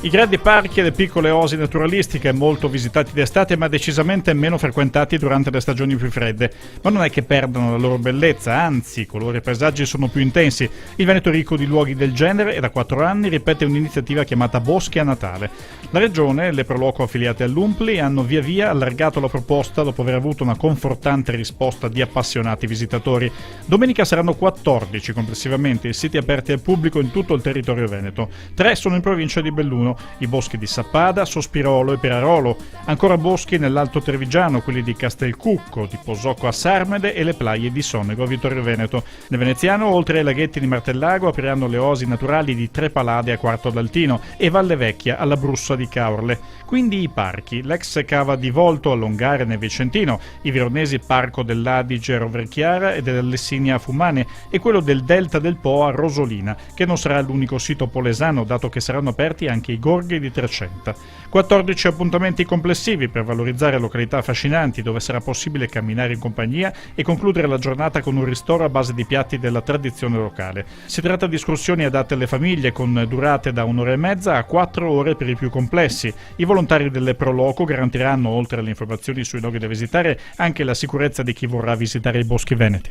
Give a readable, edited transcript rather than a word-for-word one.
I grandi parchi e le piccole oasi naturalistiche, molto visitati d'estate ma decisamente meno frequentati durante le stagioni più fredde. Ma non è che perdono la loro bellezza, anzi, i colori e i paesaggi sono più intensi. Il Veneto è ricco di luoghi del genere e da 4 anni ripete un'iniziativa chiamata Boschi a Natale. La regione e le proloco affiliate all'UMPLI hanno via via allargato la proposta dopo aver avuto una confortante risposta di appassionati visitatori. Domenica saranno 14 complessivamente i siti aperti al pubblico in tutto il territorio veneto. 3 sono in provincia di Belluno, i boschi di Sappada, Sospirolo e Perarolo, ancora boschi nell'Alto Trevigiano, quelli di Castelcucco, di Posocco a Sarmede e le Plaie di Sonego a Vittorio Veneto. Nel veneziano, oltre ai laghetti di Martellago, apriranno le oasi naturali di Trepalade a Quarto d'Altino e Valle Vecchia alla Brussa di Caorle. Quindi i parchi, l'ex cava di Volto a Longare nel Vicentino, i veronesi Parco dell'Adige a Roverchiara e dell'Alessinia a Fumane e quello del Delta del Po a Rosolina, che non sarà l'unico sito polesano dato che saranno aperti anche i Gorghi di Trecenta. 14 appuntamenti complessivi per valorizzare località affascinanti dove sarà possibile camminare in compagnia e concludere la giornata con un ristoro a base di piatti della tradizione locale. Si tratta di escursioni adatte alle famiglie con durate da 1 ora e mezza a 4 ore per i più complessi. I volontari delle Proloco garantiranno, oltre alle informazioni sui luoghi da visitare, anche la sicurezza di chi vorrà visitare i boschi veneti.